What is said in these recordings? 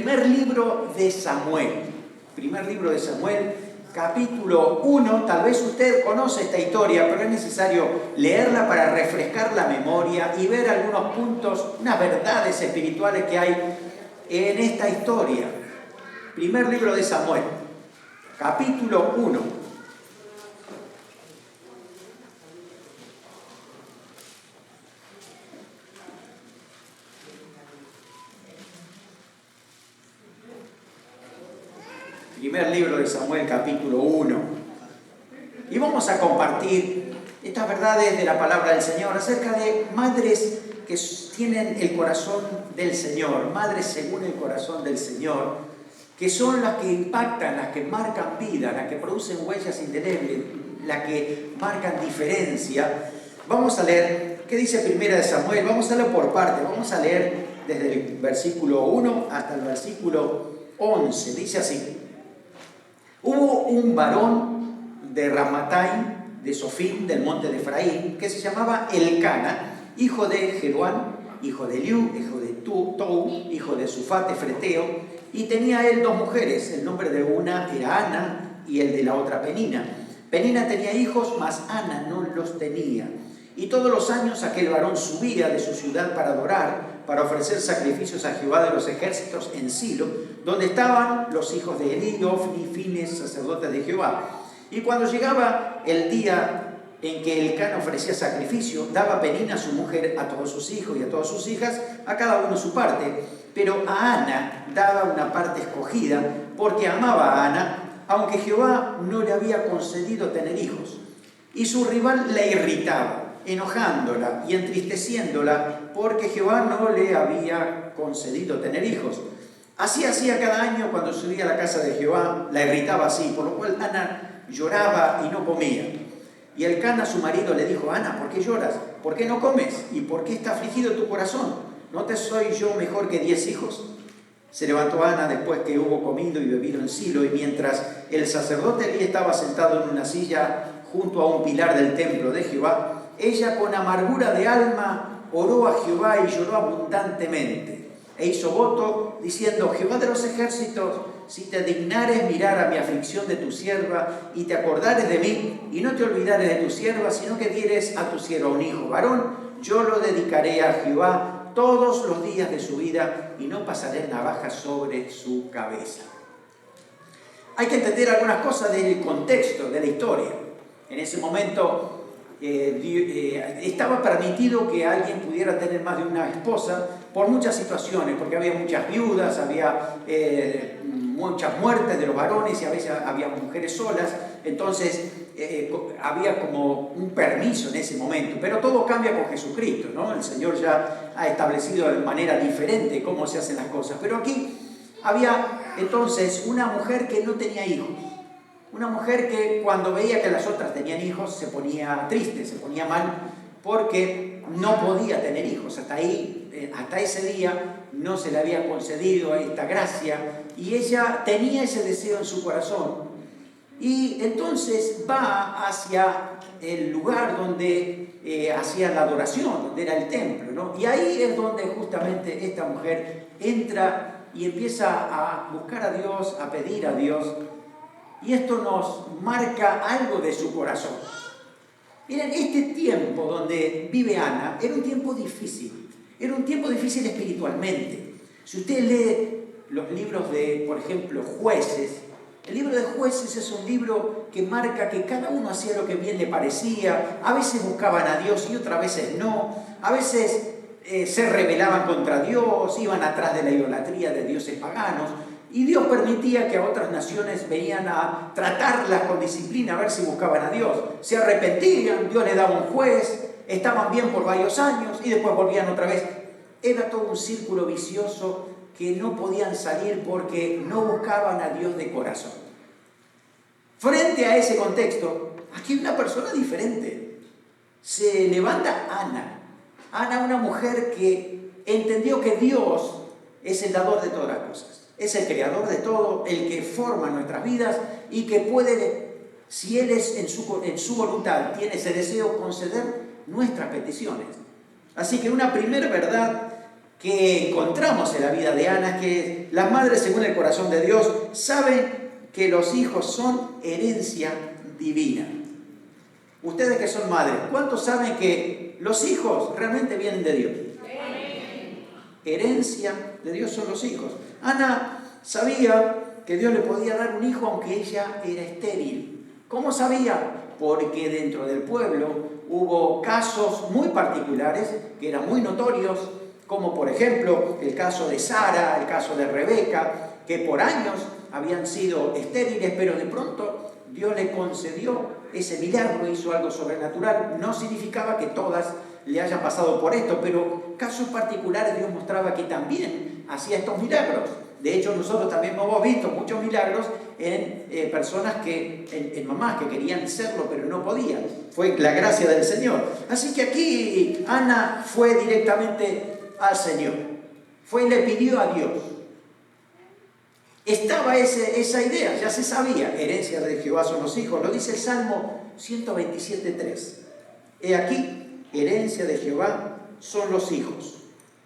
Primer libro de Samuel. Primer libro de Samuel, capítulo 1. Tal vez usted conoce esta historia, pero es necesario leerla para refrescar la memoria y ver algunos puntos, unas verdades espirituales que hay en esta historia. Primer libro de Samuel, capítulo 1. Primer libro de Samuel, capítulo 1. Y vamos a compartir estas verdades de la palabra del Señor acerca de madres que tienen el corazón del Señor, madres según el corazón del Señor, que son las que impactan, las que marcan vida, las que producen huellas indelebles, las que marcan diferencia. Vamos a leer, ¿qué dice Primera de Samuel? Vamos a leer por parte, vamos a leer desde el versículo 1 hasta el versículo 11. Dice así: Hubo un varón de Ramataim, de Sofim, del monte de Efraín, que se llamaba Elcana, hijo de Jeroán, hijo de Eliú, hijo de Tou, hijo de Sufat efreteo, y tenía él dos mujeres. El nombre de una era Ana y el de la otra Penina. Penina tenía hijos, mas Ana no los tenía. Y todos los años aquel varón subía de su ciudad para adorar, para ofrecer sacrificios a Jehová de los ejércitos en Silo, donde estaban los hijos de Elí, Ofni, Fines, sacerdotes de Jehová. Y cuando llegaba el día en que Elcana ofrecía sacrificio, daba Penina a su mujer a todos sus hijos y a todas sus hijas, a cada uno su parte, pero a Ana daba una parte escogida, porque amaba a Ana, aunque Jehová no le había concedido tener hijos. Y su rival la irritaba, enojándola y entristeciéndola, porque Jehová no le había concedido tener hijos. Así hacía cada año cuando subía a la casa de Jehová, la irritaba así, por lo cual Ana lloraba y no comía. Y Elcana, su marido, le dijo: Ana, ¿por qué lloras? ¿Por qué no comes? ¿Y por qué está afligido tu corazón? ¿No te soy yo mejor que 10 hijos? Se levantó Ana después que hubo comido y bebido en Silo, y mientras el sacerdote Elí estaba sentado en una silla junto a un pilar del templo de Jehová, ella con amargura de alma oró a Jehová y lloró abundantemente. E hizo voto diciendo: Jehová de los ejércitos, si te dignares mirar a mi aflicción de tu sierva y te acordares de mí y no te olvidares de tu sierva, sino que dieres a tu sierva un hijo varón, yo lo dedicaré a Jehová todos los días de su vida y no pasaré navaja sobre su cabeza. Hay que entender algunas cosas del contexto de la historia. En ese momento estaba permitido que alguien pudiera tener más de una esposa por muchas situaciones, porque había muchas viudas, había muchas muertes de los varones y a veces había mujeres solas. Entonces había como un permiso en ese momento, pero todo cambia con Jesucristo, ¿no? El Señor ya ha establecido de manera diferente cómo se hacen las cosas, pero aquí había entonces una mujer que no tenía hijos. Una mujer que cuando veía que las otras tenían hijos se ponía triste, se ponía mal, porque no podía tener hijos. Hasta ese día no se le había concedido esta gracia y ella tenía ese deseo en su corazón. Y entonces va hacia el lugar donde hacía la adoración, donde era el templo, ¿no? Y ahí es donde justamente esta mujer entra y empieza a buscar a Dios, a pedir a Dios. Y esto nos marca algo de su corazón. Miren, este tiempo donde vive Ana era un tiempo difícil. Era un tiempo difícil espiritualmente. Si usted lee los libros de, por ejemplo, Jueces, el libro de Jueces es un libro que marca que cada uno hacía lo que bien le parecía. A veces buscaban a Dios y otras veces no. A veces se rebelaban contra Dios, iban atrás de la idolatría de dioses paganos. Y Dios permitía que a otras naciones venían a tratarlas con disciplina, a ver si buscaban a Dios. Se arrepentían, Dios les daba un juez, estaban bien por varios años y después volvían otra vez. Era todo un círculo vicioso que no podían salir porque no buscaban a Dios de corazón. Frente a ese contexto, aquí hay una persona diferente. Se levanta Ana. Ana, una mujer que entendió que Dios es el dador de todas las cosas. Es el creador de todo, el que forma nuestras vidas y que puede, si Él es en su voluntad, tiene ese deseo, conceder nuestras peticiones. Así que una primera verdad que encontramos en la vida de Ana es que las madres, según el corazón de Dios, saben que los hijos son herencia divina. Ustedes que son madres, ¿cuántos saben que los hijos realmente vienen de Dios? Herencia de Dios son los hijos. Ana sabía que Dios le podía dar un hijo aunque ella era estéril. ¿Cómo sabía? Porque dentro del pueblo hubo casos muy particulares que eran muy notorios, como por ejemplo el caso de Sara, el caso de Rebeca, que por años habían sido estériles, pero de pronto Dios le concedió ese milagro, hizo algo sobrenatural. No significaba que todas le hayan pasado por esto, pero casos particulares Dios mostraba que también hacía estos milagros. De hecho, nosotros también hemos visto muchos milagros en personas en mamás que querían serlo, pero no podían. Fue la gracia del Señor. Así que aquí Ana fue directamente al Señor. Fue y le pidió a Dios. Estaba esa idea, ya se sabía. Herencia de Jehová son los hijos. Lo dice el Salmo 127:3. He aquí, herencia de Jehová son los hijos.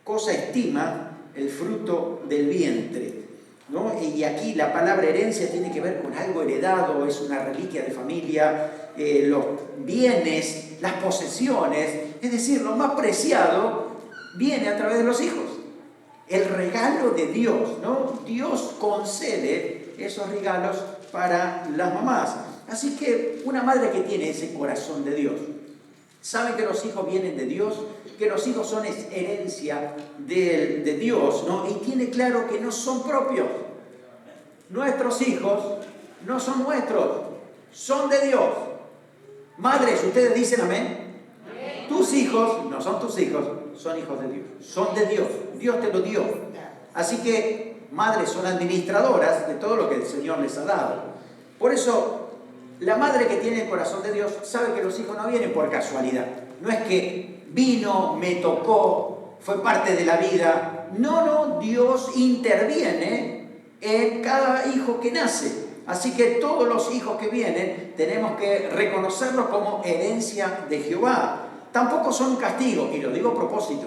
Cosa estima el fruto del vientre, ¿no? Y aquí la palabra herencia tiene que ver con algo heredado, es una reliquia de familia, los bienes, las posesiones, es decir, lo más preciado viene a través de los hijos. El regalo de Dios, ¿no? Dios concede esos regalos para las mamás. Así que una madre que tiene ese corazón de Dios, sabe que los hijos vienen de Dios, que los hijos son herencia de Dios, ¿no? Y tiene claro que no son propios. Nuestros hijos no son nuestros, son de Dios. Madres, ustedes dicen amén. Tus hijos no son tus hijos, son hijos de Dios, son de Dios. Dios te lo dio. Así que madres son administradoras de todo lo que el Señor les ha dado. Por eso, la madre que tiene el corazón de Dios sabe que los hijos no vienen por casualidad. No es que vino, me tocó, fue parte de la vida. No, Dios interviene en cada hijo que nace. Así que todos los hijos que vienen tenemos que reconocerlos como herencia de Jehová. Tampoco son un castigo, y lo digo a propósito.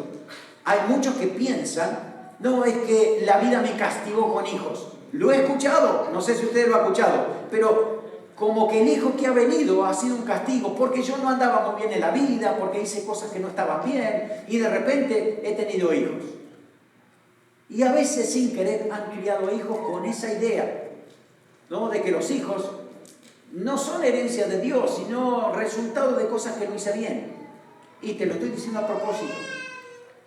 Hay muchos que piensan, no, es que la vida me castigó con hijos. Lo he escuchado, no sé si ustedes lo han escuchado, pero como que el hijo que ha venido ha sido un castigo, porque yo no andaba muy bien en la vida, porque hice cosas que no estaban bien, y de repente he tenido hijos. Y a veces sin querer han criado hijos con esa idea, ¿no? De que los hijos no son herencia de Dios, sino resultado de cosas que no hice bien. Y te lo estoy diciendo a propósito,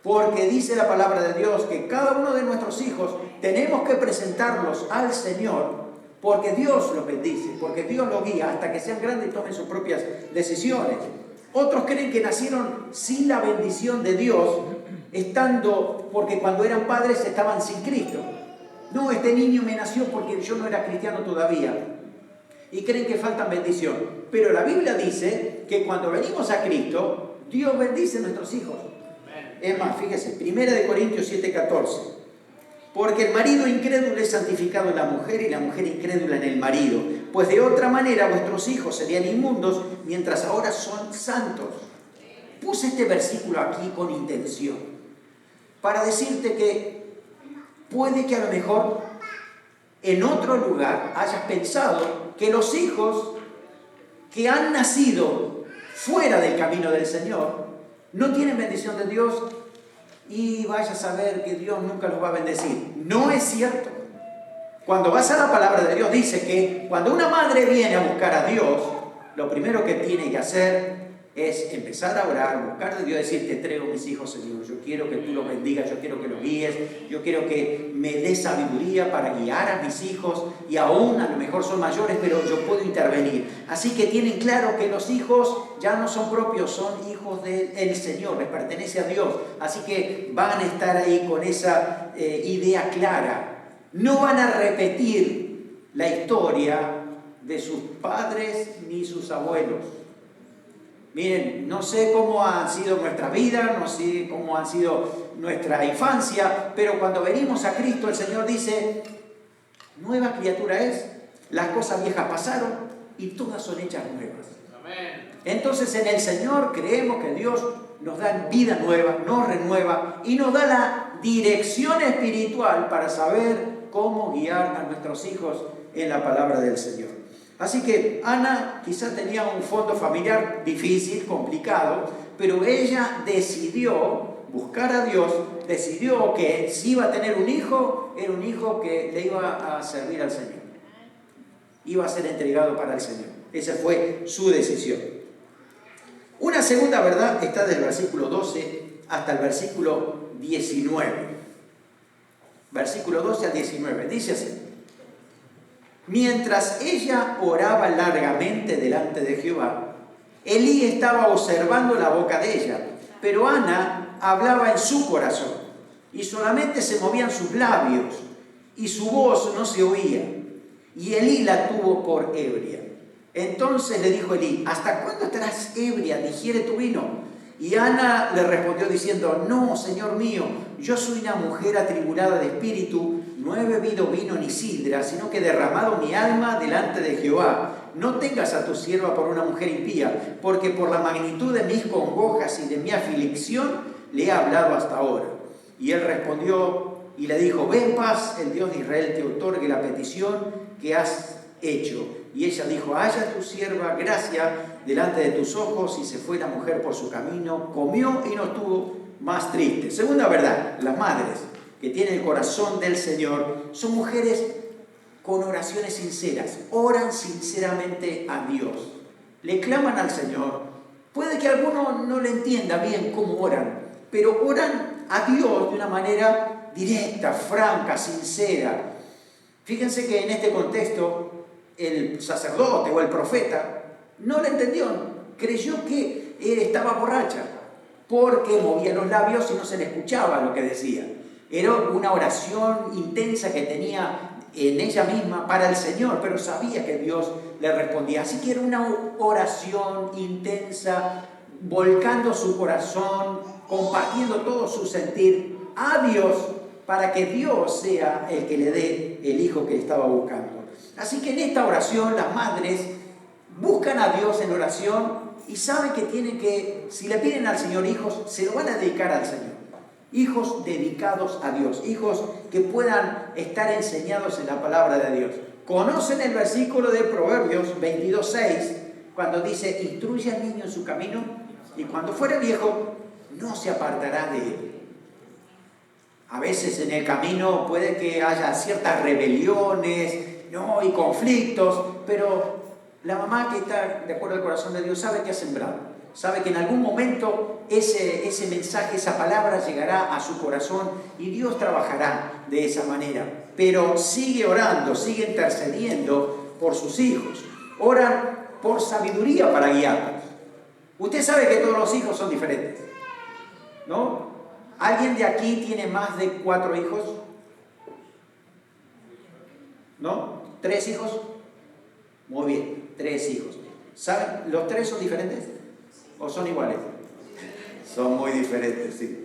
porque dice la palabra de Dios que cada uno de nuestros hijos tenemos que presentarlos al Señor, porque Dios los bendice, porque Dios los guía hasta que sean grandes y tomen sus propias decisiones. Otros creen que nacieron sin la bendición de Dios, porque cuando eran padres estaban sin Cristo. No, este niño me nació porque yo no era cristiano todavía. Y creen que faltan bendición. Pero la Biblia dice que cuando venimos a Cristo, Dios bendice a nuestros hijos. Es más, fíjese, 1 Corintios 7:14. Porque el marido incrédulo es santificado en la mujer y la mujer incrédula en el marido. Pues de otra manera vuestros hijos serían inmundos, mientras ahora son santos. Puse este versículo aquí con intención, para decirte que puede que a lo mejor en otro lugar hayas pensado que los hijos que han nacido fuera del camino del Señor no tienen bendición de Dios, y vaya a saber que Dios nunca los va a bendecir. No es cierto. Cuando vas a la palabra de Dios dice que cuando una madre viene a buscar a Dios, lo primero que tiene que hacer es empezar a orar, buscar de Dios, decir: te entrego mis hijos, Señor, yo quiero que tú los bendigas, yo quiero que los guíes, yo quiero que me des sabiduría para guiar a mis hijos, y aún a lo mejor son mayores, pero yo puedo intervenir. Así que tienen claro que los hijos ya no son propios, son hijos del Señor, les pertenece a Dios. Así que van a estar ahí con esa idea clara. No van a repetir la historia de sus padres ni sus abuelos. Miren, no sé cómo han sido nuestras vidas, no sé cómo han sido nuestra infancia, pero cuando venimos a Cristo, el Señor dice: nueva criatura es, las cosas viejas pasaron y todas son hechas nuevas. Amén. Entonces en el Señor creemos que Dios nos da vida nueva, nos renueva y nos da la dirección espiritual para saber cómo guiar a nuestros hijos en la palabra del Señor. Así que Ana quizás tenía un fondo familiar difícil, complicado, pero ella decidió buscar a Dios, decidió que si iba a tener un hijo, era un hijo que le iba a servir al Señor. Iba a ser entregado para el Señor. Esa fue su decisión. Una segunda verdad está del versículo 12 hasta el versículo 19. Versículo 12 al 19. Dice así: mientras ella oraba largamente delante de Jehová, Elí estaba observando la boca de ella, pero Ana hablaba en su corazón, y solamente se movían sus labios, y su voz no se oía, y Elí la tuvo por ebria. Entonces le dijo Elí: ¿hasta cuándo estarás ebria? Digiere tu vino. Y Ana le respondió diciendo: no, Señor mío, yo soy una mujer atribulada de espíritu, no he bebido vino ni sidra, sino que he derramado mi alma delante de Jehová. No tengas a tu sierva por una mujer impía, porque por la magnitud de mis congojas y de mi aflicción le he hablado hasta ahora. Y él respondió y le dijo: ve en paz, el Dios de Israel te otorgue la petición que has hecho. Y ella dijo: haya tu sierva gracia delante de tus ojos. Y se fue la mujer por su camino, comió y no estuvo más triste. Segunda verdad, las madres que tienen el corazón del Señor son mujeres con oraciones sinceras, oran sinceramente a Dios, le claman al Señor. Puede que alguno no le entienda bien cómo oran, pero oran a Dios de una manera directa, franca, sincera. Fíjense que en este contexto el sacerdote o el profeta no le entendió, creyó que estaba borracha, porque movía los labios y no se le escuchaba lo que decía. Era una oración intensa que tenía en ella misma para el Señor, pero sabía que Dios le respondía. Así que era una oración intensa, volcando su corazón, compartiendo todo su sentir a Dios, para que Dios sea el que le dé el hijo que estaba buscando. Así que en esta oración las madres buscan a Dios en oración y saben que tienen que, si le piden al Señor hijos, se lo van a dedicar al Señor. Hijos dedicados a Dios, hijos que puedan estar enseñados en la palabra de Dios. Conocen el versículo de Proverbios 22:6, cuando dice: instruye al niño en su camino, y cuando fuere viejo, no se apartará de él. A veces en el camino puede que haya ciertas rebeliones, ¿no?, y conflictos, pero la mamá que está de acuerdo al corazón de Dios sabe que ha sembrado. Sabe que en algún momento ese mensaje, esa palabra llegará a su corazón y Dios trabajará de esa manera. Pero sigue orando, sigue intercediendo por sus hijos. Oran por sabiduría para guiarlos. Usted sabe que todos los hijos son diferentes, ¿no? ¿Alguien de aquí tiene más de 4 hijos? ¿No? ¿3 hijos? Muy bien, 3 hijos. ¿Saben? ¿Los 3 son diferentes? ¿O son iguales? Son muy diferentes, sí.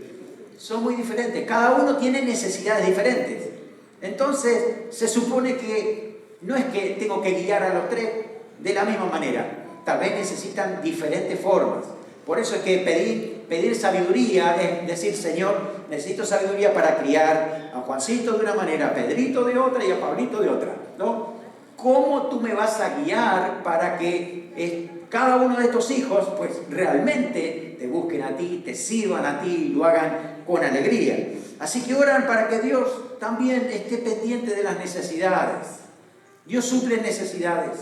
Son muy diferentes. Cada uno tiene necesidades diferentes. Entonces, se supone que no es que tengo que guiar a los 3 de la misma manera. Tal vez necesitan diferentes formas. Por eso es que pedir sabiduría es decir: Señor, necesito sabiduría para criar a Juancito de una manera, a Pedrito de otra y a Pablito de otra, ¿no? ¿Cómo tú me vas a guiar para que cada uno de estos hijos pues realmente te busquen a ti, te sirvan a ti y lo hagan con alegría? Así que oran para que Dios también esté pendiente de las necesidades. Dios suple necesidades.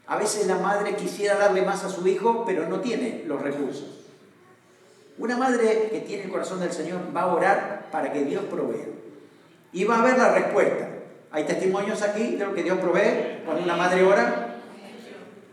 A veces la madre quisiera darle más a su hijo, pero no tiene los recursos. Una madre que tiene el corazón del Señor va a orar para que Dios provea. Y va a ver la respuesta. ¿Hay testimonios aquí de lo que Dios provee cuando una madre ora?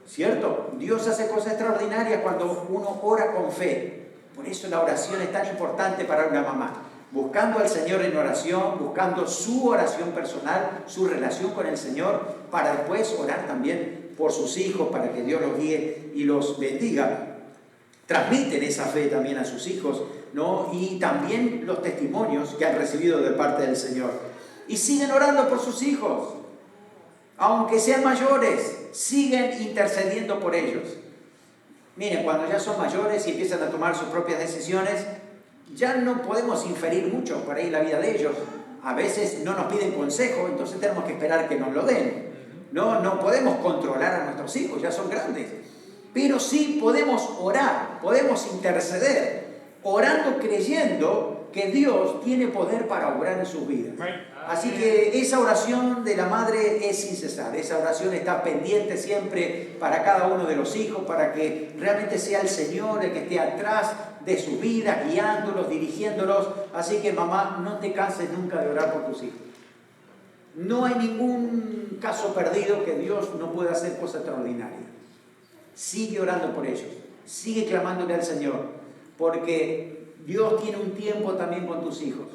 ¿Cierto? Dios hace cosas extraordinarias cuando uno ora con fe. Por eso la oración es tan importante para una mamá. Buscando al Señor en oración, buscando su oración personal, su relación con el Señor, para después orar también por sus hijos, para que Dios los guíe y los bendiga. Transmiten esa fe también a sus hijos, ¿no? Y también los testimonios que han recibido de parte del Señor. Y siguen orando por sus hijos. Aunque sean mayores, siguen intercediendo por ellos. Miren, cuando ya son mayores y empiezan a tomar sus propias decisiones, ya no podemos inferir mucho por ahí en la vida de ellos. A veces no nos piden consejo, entonces tenemos que esperar que nos lo den. No podemos controlar a nuestros hijos, ya son grandes. Pero sí podemos orar, podemos interceder, orando, creyendo que Dios tiene poder para obrar en sus vidas. Así que esa oración de la madre es sin cesar. Esa oración está pendiente siempre para cada uno de los hijos, para que realmente sea el Señor el que esté atrás de sus vidas, guiándolos, dirigiéndolos. Así que mamá, no te canses nunca de orar por tus hijos. No hay ningún caso perdido que Dios no pueda hacer cosas extraordinarias. Sigue orando por ellos, sigue clamándole al Señor, porque Dios tiene un tiempo también con tus hijos.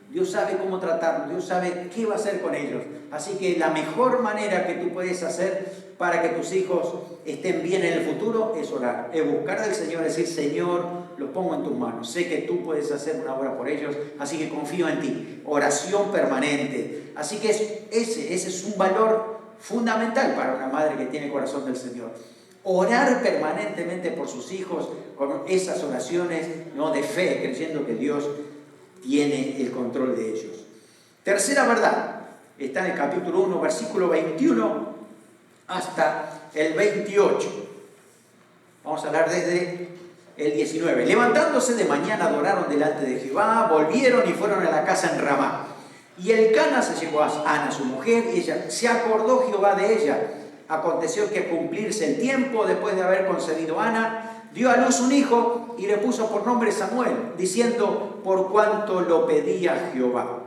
Dios sabe cómo tratarlos, Dios sabe qué va a hacer con ellos. Así que la mejor manera que tú puedes hacer para que tus hijos estén bien en el futuro es orar, es buscar al Señor, decir: Señor, los pongo en tus manos, sé que tú puedes hacer una obra por ellos, así que confío en ti. Oración permanente. Así que ese es un valor fundamental para una madre que tiene el corazón del Señor. Orar permanentemente por sus hijos con esas oraciones, ¿no?, de fe, creyendo que Dios tiene el control de ellos. Tercera verdad, está en el capítulo 1, versículo 21 hasta el 28. Vamos a hablar desde el 19. Levantándose de mañana, adoraron delante de Jehová, volvieron y fueron a la casa en Ramá. Y Elcana se llegó a Ana, su mujer, y ella se acordó Jehová de ella. Aconteció que, cumplirse el tiempo, después de haber concebido Ana, dio a luz un hijo y le puso por nombre Samuel, diciendo: por cuanto lo pedía Jehová.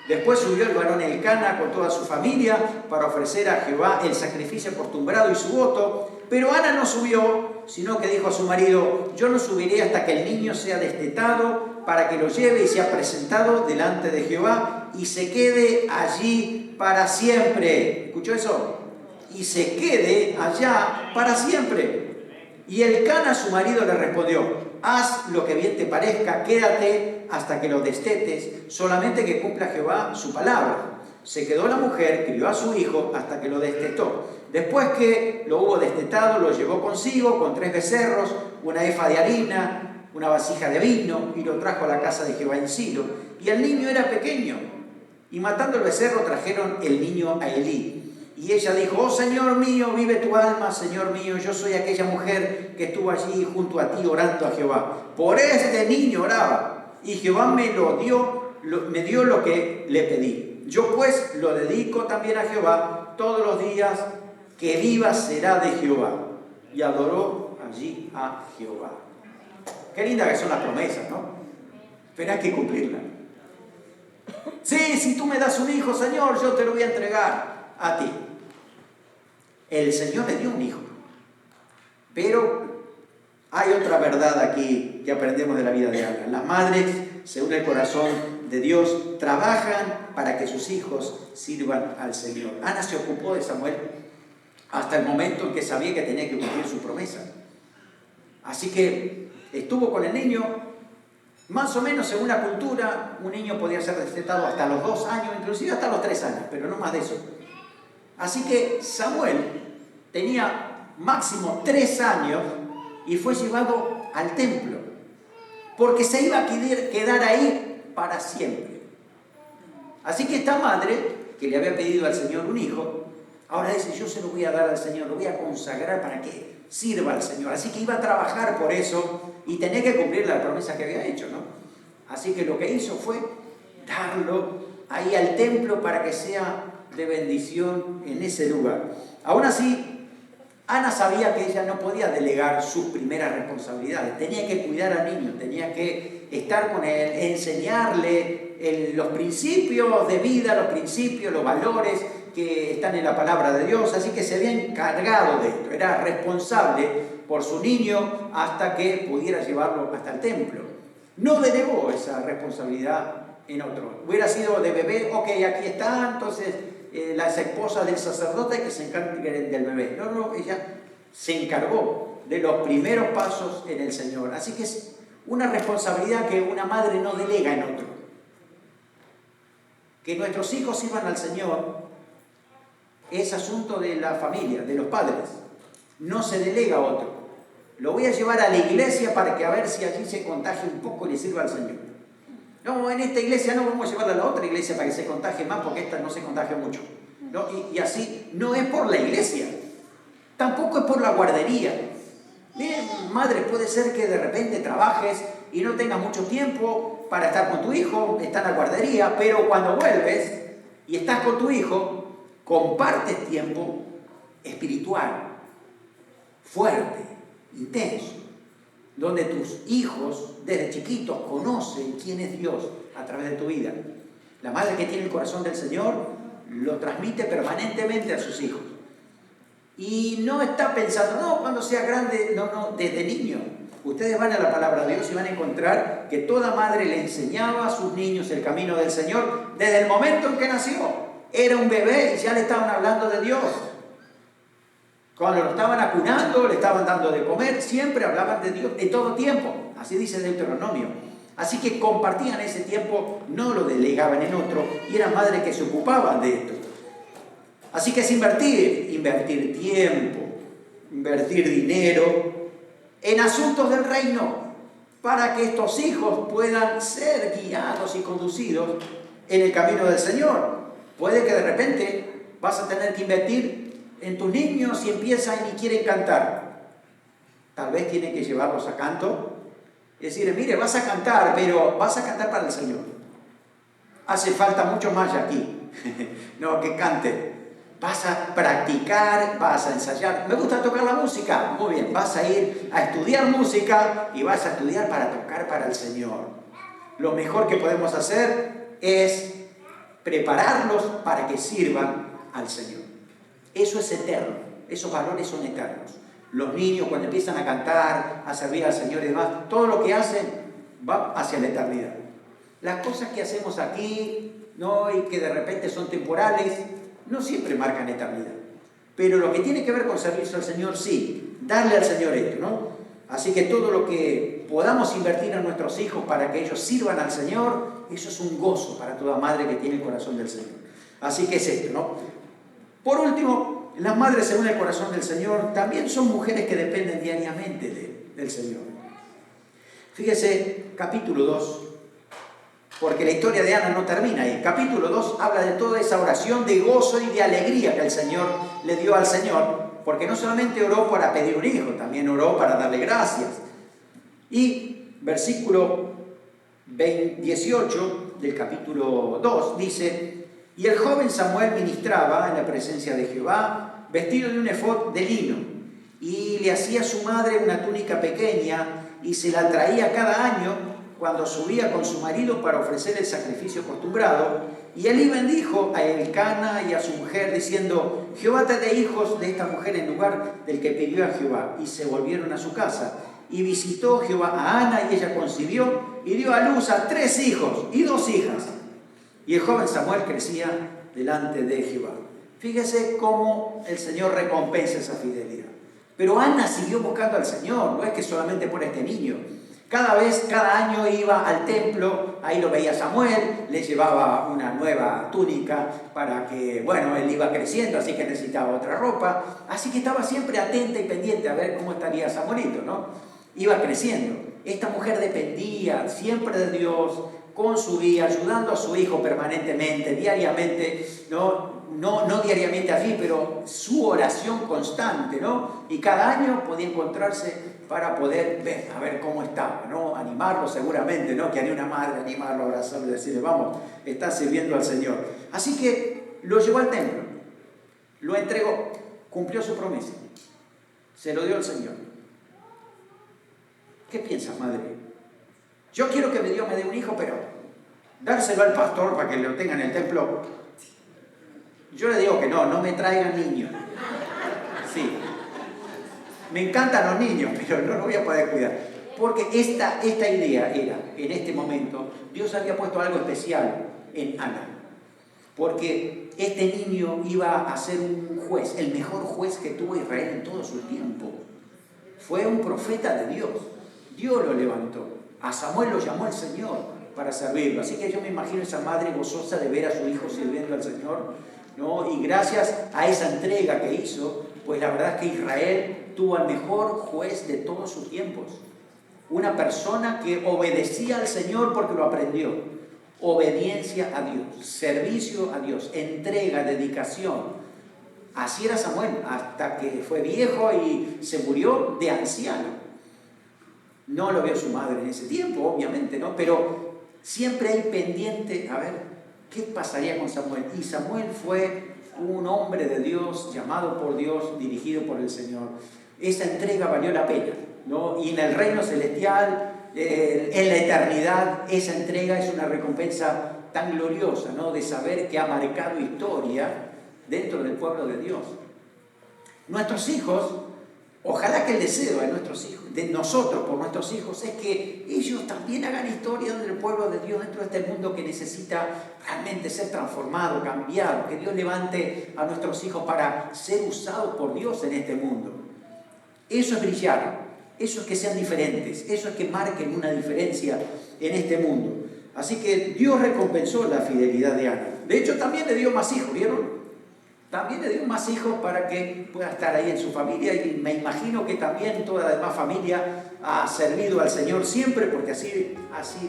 Después subió el varón Elcana con toda su familia para ofrecer a Jehová el sacrificio acostumbrado y su voto. Pero Ana no subió, sino que dijo a su marido: yo no subiré hasta que el niño sea destetado, para que lo lleve y sea presentado delante de Jehová y se quede allí para siempre. ¿Escuchó eso? Y se quede allá para siempre. Y Elcana, su marido, le respondió: haz lo que bien te parezca, quédate hasta que lo destetes, solamente que cumpla Jehová su palabra. Se quedó la mujer, crió a su hijo hasta que lo destetó. Después que lo hubo destetado, lo llevó consigo con 3 becerros, una efa de harina, una vasija de vino, y lo trajo a la casa de Jehová en Silo. Y el niño era pequeño. Y matando el becerro, trajeron el niño a Elí. Y ella dijo: oh Señor mío, vive tu alma, Señor mío, yo soy aquella mujer que estuvo allí junto a ti orando a Jehová. Por este niño oraba, y Jehová me dio lo que le pedí. Yo pues lo dedico también a Jehová, todos los días que viva será de Jehová. Y adoró allí a Jehová. Qué linda que son las promesas, ¿no? Pero hay que cumplirlas. Sí, si tú me das un hijo, Señor, yo te lo voy a entregar a ti. El Señor le dio un hijo. Pero hay otra verdad aquí que aprendemos de la vida de Ana. Las madres, según el corazón de Dios, trabajan para que sus hijos sirvan al Señor. Ana se ocupó de Samuel hasta el momento en que sabía que tenía que cumplir su promesa. Así que estuvo con el niño. Más o menos, según la cultura, un niño podía ser destetado hasta los 2 años, inclusive hasta los 3 años, pero no más de eso. Así que Samuel tenía máximo 3 años y fue llevado al templo, porque se iba a quedar ahí para siempre. Así que esta madre, que le había pedido al Señor un hijo, ahora dice: yo se lo voy a dar al Señor, lo voy a consagrar para que sirva al Señor. Así que iba a trabajar por eso y tenía que cumplir la promesa que había hecho, ¿no? Así que lo que hizo fue darlo ahí al templo para que sea de bendición en ese lugar. Aún así, Ana sabía que ella no podía delegar sus primeras responsabilidades. Tenía que cuidar al niño, tenía que estar con él, enseñarle los principios de vida, los principios, los valores que están en la palabra de Dios. Así que se había encargado de esto, era responsable por su niño hasta que pudiera llevarlo hasta el templo. No delegó esa responsabilidad en otro. Hubiera sido de bebé: ok, aquí está, entonces las esposas del sacerdote que se encarguen del bebé. No, ella se encargó de los primeros pasos en el Señor. Así que es una responsabilidad que una madre no delega en otro. Que nuestros hijos sirvan al Señor es asunto de la familia, de los padres. No se delega a otro. Lo voy a llevar a la iglesia para que a ver si allí se contagie un poco y le sirva al Señor. No, en esta iglesia no, vamos a llevarla a la otra iglesia para que se contagie más, porque esta no se contagia mucho. ¿No? Y así, no es por la iglesia, tampoco es por la guardería. Bien, madre, puede ser que de repente trabajes y no tengas mucho tiempo para estar con tu hijo, está en la guardería, pero cuando vuelves y estás con tu hijo, compartes tiempo espiritual, fuerte, intenso, donde tus hijos desde chiquitos conocen quién es Dios a través de tu vida. La madre que tiene el corazón del Señor lo transmite permanentemente a sus hijos. Y no está pensando, no, cuando sea grande, no, desde niño. Ustedes van a la palabra de Dios y van a encontrar que toda madre le enseñaba a sus niños el camino del Señor desde el momento en que nació. Era un bebé y ya le estaban hablando de Dios. Cuando lo estaban acunando, le estaban dando de comer, siempre hablaban de Dios en todo tiempo. Así dice Deuteronomio. Así que compartían ese tiempo, no lo delegaban en otro, y eran madres que se ocupaban de esto. Así que es invertir tiempo, invertir dinero en asuntos del reino, para que estos hijos puedan ser guiados y conducidos en el camino del Señor. Puede que de repente vas a tener que invertir en tus niños y empiezan y quieren cantar. Tal vez tienen que llevarlos a canto. Es decir, mire, vas a cantar, pero vas a cantar para el Señor. Hace falta mucho más ya aquí. No, que cante. Vas a practicar, vas a ensayar. Me gusta tocar la música. Muy bien, vas a ir a estudiar música y vas a estudiar para tocar para el Señor. Lo mejor que podemos hacer es prepararlos para que sirvan al Señor. Eso es eterno, esos valores son eternos. Los niños cuando empiezan a cantar, a servir al Señor y demás, todo lo que hacen va hacia la eternidad. Las cosas que hacemos aquí, ¿no? Y que de repente son temporales, no siempre marcan eternidad. Pero lo que tiene que ver con servicio al Señor, sí, darle al Señor esto, ¿no? Así que todo lo que podamos invertir en nuestros hijos para que ellos sirvan al Señor, eso es un gozo para toda madre que tiene el corazón del Señor. Así que es esto, ¿no? Por último, las madres según el corazón del Señor también son mujeres que dependen diariamente del Señor. Fíjese, capítulo 2, porque la historia de Ana no termina ahí. Capítulo 2 habla de toda esa oración de gozo y de alegría que el Señor le dio al Señor, porque no solamente oró para pedir un hijo, también oró para darle gracias. Y versículo 18 del capítulo 2 dice: y el joven Samuel ministraba en la presencia de Jehová, vestido de un efod de lino, y le hacía a su madre una túnica pequeña, y se la traía cada año cuando subía con su marido para ofrecer el sacrificio acostumbrado. Y él bendijo a Elcana y a su mujer, diciendo: Jehová te dé hijos de esta mujer en lugar del que pidió a Jehová. Y se volvieron a su casa. Y visitó Jehová a Ana, y ella concibió, y dio a luz a 3 hijos y 2 hijas. Y el joven Samuel crecía delante de Jehová. Fíjese cómo el Señor recompensa esa fidelidad. Pero Ana siguió buscando al Señor, no es que solamente por este niño. Cada año iba al templo, ahí lo veía Samuel, le llevaba una nueva túnica para que, bueno, él iba creciendo, así que necesitaba otra ropa. Así que estaba siempre atenta y pendiente a ver cómo estaría Samuelito, ¿no? Iba creciendo. Esta mujer dependía siempre de Dios, con su vida, ayudando a su hijo permanentemente, diariamente, no diariamente allí, pero su oración constante, ¿no? Y cada año podía encontrarse para poder ver, a ver cómo estaba, ¿no? Animarlo seguramente, ¿no? Que haría una madre, animarlo, abrazarlo y decirle: vamos, está sirviendo al Señor. Así que lo llevó al templo, lo entregó, cumplió su promesa, se lo dio al Señor. ¿Qué piensas, madre? Yo quiero que Dios me dé un hijo, pero dárselo al pastor para que lo tenga en el templo. Yo le digo que no me traigan niños. Sí. Me encantan los niños, pero no los voy a poder cuidar. Porque esta idea era, en este momento, Dios había puesto algo especial en Ana. Porque este niño iba a ser un juez, el mejor juez que tuvo Israel en todo su tiempo. Fue un profeta de Dios. Dios lo levantó. A Samuel lo llamó el Señor para servirlo. Así que yo me imagino esa madre gozosa de ver a su hijo sirviendo al Señor, ¿no? Y gracias a esa entrega que hizo, pues la verdad es que Israel tuvo al mejor juez de todos sus tiempos. Una persona que obedecía al Señor porque lo aprendió. obediencia a Dios, servicio a Dios, entrega, dedicación. Así era Samuel, hasta que fue viejo y se murió de anciano. No lo vio su madre en ese tiempo, obviamente, ¿no? Pero siempre hay pendiente, a ver, ¿qué pasaría con Samuel? Y Samuel fue un hombre de Dios, llamado por Dios, dirigido por el Señor. Esa entrega valió la pena, ¿no? Y en el reino celestial, en la eternidad, esa entrega es una recompensa tan gloriosa, ¿no? De saber que ha marcado historia dentro del pueblo de Dios. Nuestros hijos, ojalá que el deseo de nuestros hijos, de nosotros por nuestros hijos, es que ellos también hagan historia dentro del pueblo de Dios, dentro de este mundo que necesita realmente ser transformado, cambiado, que Dios levante a nuestros hijos para ser usados por Dios en este mundo. Eso es brillar, eso es que sean diferentes, eso es que marquen una diferencia en este mundo. Así que Dios recompensó la fidelidad de Ana. De hecho, también le dio más hijos, ¿vieron? También le dio más hijos para que pueda estar ahí en su familia, y me imagino que también toda la demás familia ha servido al Señor siempre, porque así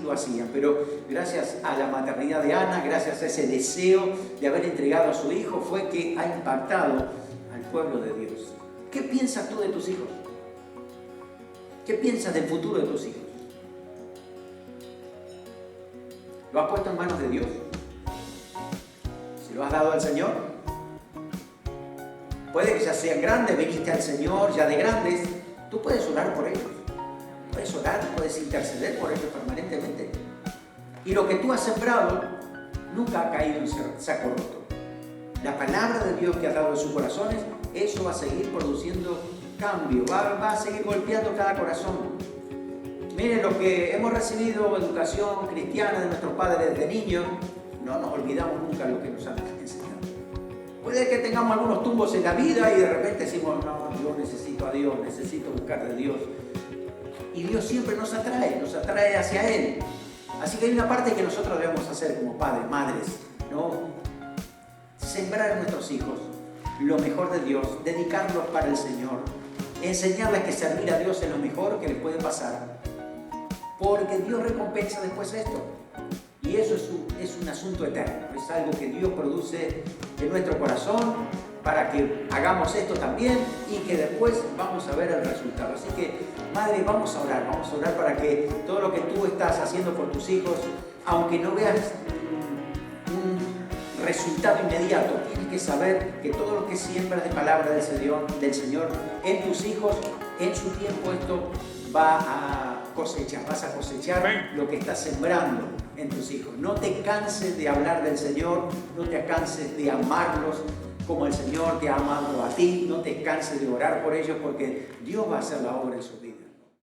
lo hacían. Pero gracias a la maternidad de Ana, gracias a ese deseo de haber entregado a su hijo, fue que ha impactado al pueblo de Dios. ¿Qué piensas tú de tus hijos? ¿Qué piensas del futuro de tus hijos? ¿Lo has puesto en manos de Dios? ¿Se lo has dado al Señor? Puede que ya sean grandes, veniste al Señor ya de grandes, tú puedes orar por ellos. Puedes orar, puedes interceder por ellos permanentemente. Y lo que tú has sembrado nunca ha caído en saco roto. La palabra de Dios que ha dado en sus corazones, eso va a seguir produciendo cambio, va a seguir golpeando cada corazón. Miren, los que hemos recibido educación cristiana de nuestros padres desde niños, no nos olvidamos nunca lo que nos han enseñado. Puede que tengamos algunos tumbos en la vida y de repente decimos, no, yo necesito a Dios, necesito buscar de Dios. Y Dios siempre nos atrae hacia Él. Así que hay una parte que nosotros debemos hacer como padres, madres, ¿no? Sembrar en nuestros hijos lo mejor de Dios, dedicarlos para el Señor, enseñarles que servir a Dios es lo mejor que les puede pasar, porque Dios recompensa después esto. Y eso es un asunto eterno, es algo que Dios produce en nuestro corazón para que hagamos esto también y que después vamos a ver el resultado. Así que, madre, vamos a orar para que todo lo que tú estás haciendo por tus hijos, aunque no veas un resultado inmediato, tienes que saber que todo lo que siembras de palabra del Señor en tus hijos, en su tiempo esto va a cosechar, vas a cosechar lo que estás sembrando en tus hijos. No te canses de hablar del Señor, no te canses de amarlos como el Señor te ha amado a ti, no te canses de orar por ellos, porque Dios va a hacer la obra en su vida.